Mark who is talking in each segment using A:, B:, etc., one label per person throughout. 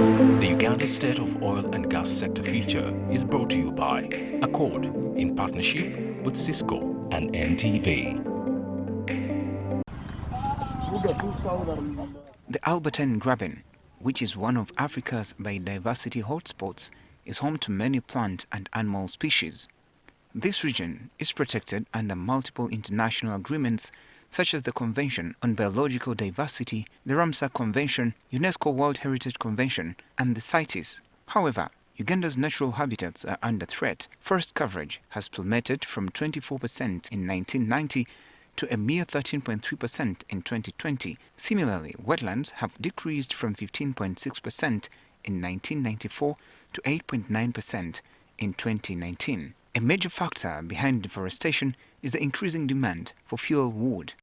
A: The Uganda State of Oil and Gas Sector feature is brought to you by Accord in partnership with Cisco and NTV.
B: The Albertine Graben, which is one of Africa's biodiversity hotspots, is home to many plant and animal species. This region is protected under multiple international agreements such as the Convention on Biological Diversity, the Ramsar Convention, UNESCO World Heritage Convention, and the CITES. However, Uganda's natural habitats are under threat. Forest coverage has plummeted from 24% in 1990 to a mere 13.3% in 2020. Similarly, wetlands have decreased from 15.6% in 1994 to 8.9% in 2019. A major factor behind deforestation is the increasing demand for fuel wood.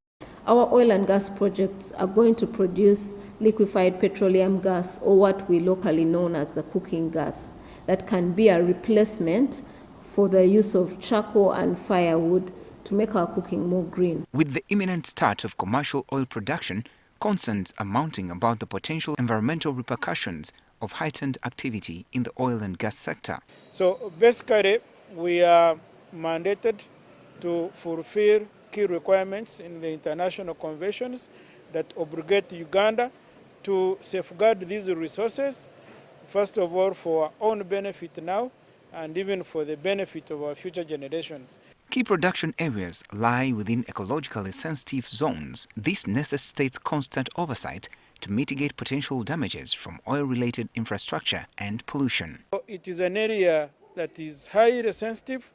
C: Our oil and gas projects are going to produce liquefied petroleum gas, or what we locally know as the cooking gas, that can be a replacement for the use of charcoal and firewood to make our cooking more green.
B: With the imminent start of commercial oil production, concerns are mounting about the potential environmental repercussions of heightened activity in the oil and gas sector.
D: So basically, we are mandated to fulfill key requirements in the international conventions that obligate Uganda to safeguard these resources, first of all for our own benefit now and even for the benefit of our future generations.
B: Key production areas lie within ecologically sensitive zones. This necessitates constant oversight to mitigate potential damages from oil-related infrastructure and pollution.
D: It is an area that is highly sensitive,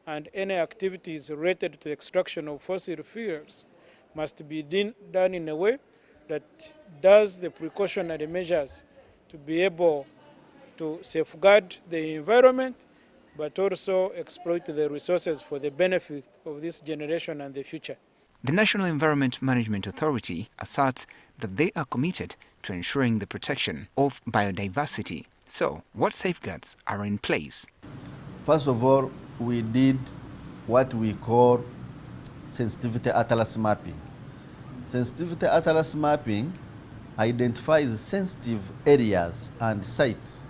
D: and any activities related to extraction of fossil fuels must be done in a way that does the precautionary measures to be able to safeguard the environment, but also exploit the resources for the benefit of this generation and the future.
B: The National Environment Management Authority asserts that they are committed to ensuring the protection of biodiversity. So, what safeguards are in place?
E: First of all, we did what we call sensitivity atlas mapping. Sensitivity atlas mapping identifies sensitive areas and sites,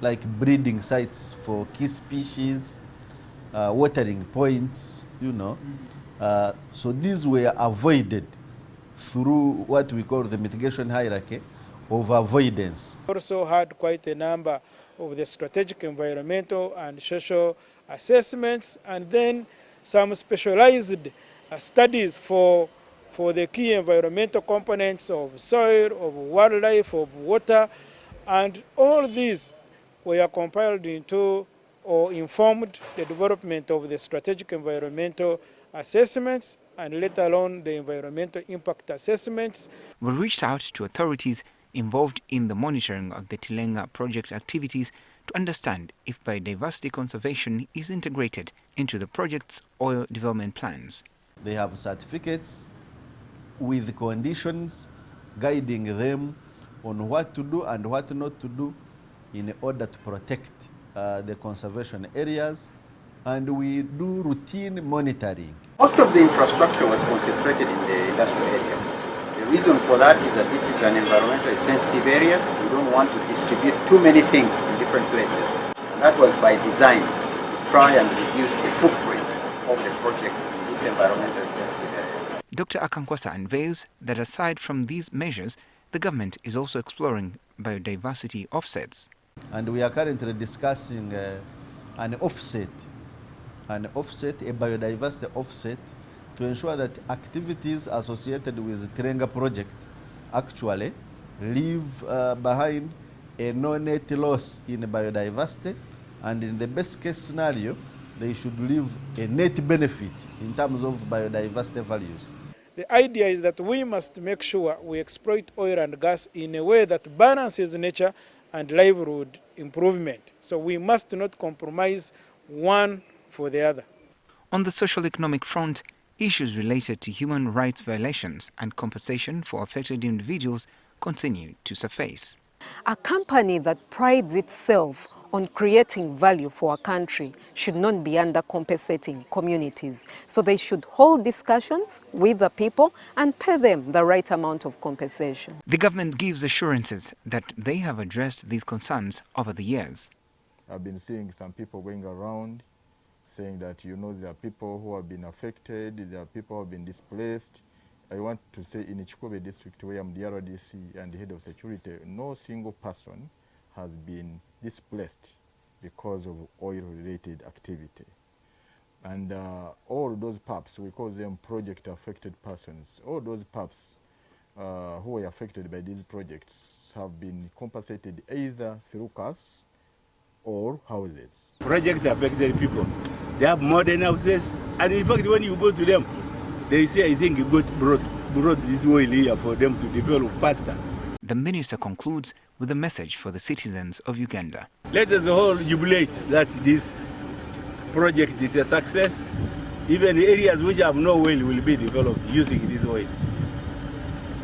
E: like breeding sites for key species, watering points, so these were avoided through what we call the mitigation hierarchy of avoidance.
D: We also had quite a number of the strategic environmental and social assessments, and then some specialized studies for the key environmental components of soil, of wildlife, of water, and all these were compiled into or informed the development of the strategic environmental assessments and let alone the environmental impact assessments.
B: We reached out to authorities involved in the monitoring of the Tilenga project activities to understand if biodiversity conservation is integrated into the project's oil development plans.
E: They have certificates with conditions guiding them on what to do and what not to do in order to protect the conservation areas, and we do routine monitoring.
F: Most of the infrastructure was concentrated in the industrial area. The reason for that is that this is an environmentally sensitive area. We don't want to distribute too many things in different places. And that was by design, to try and reduce the footprint of the project in this environmentally sensitive area.
B: Dr. Akankwasa unveils that aside from these measures, the government is also exploring biodiversity offsets.
E: And we are currently discussing an offset, a biodiversity offset, to ensure that activities associated with the Tilenga project actually leave behind a no net loss in biodiversity, and in the best case scenario, they should leave a net benefit in terms of biodiversity values.
D: The idea is that we must make sure we exploit oil and gas in a way that balances nature and livelihood improvement. So we must not compromise one for the other.
B: On the social economic front, issues related to human rights violations and compensation for affected individuals continue to surface.
G: A company that prides itself on creating value for our country should not be under compensating communities. So they should hold discussions with the people and pay them the right amount of compensation.
B: The government gives assurances that they have addressed these concerns over the years.
H: I've been seeing some people going around saying that, there are people who have been affected, there are people who have been displaced. I want to say in Chikobe district, where I'm the RDC and the head of security, no single person has been displaced because of oil-related activity. And all those PAPs, we call them project-affected persons, all those PAPs who were affected by these projects have been compensated either through cash or houses.
I: Project affected people. They have modern houses, and in fact, when you go to them, they say, I think God brought this oil here for them to develop faster.
B: The minister concludes with a message for the citizens of Uganda.
I: Let us all jubilate that this project is a success. Even the areas which have no oil will be developed using this oil.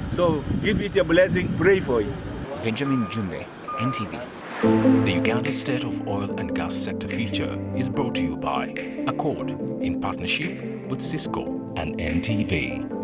I: So give it a blessing, pray for it.
B: Benjamin Jumbe, NTV.
A: The Uganda State of Oil and Gas Sector feature is brought to you by Accord in partnership with Cisco and NTV.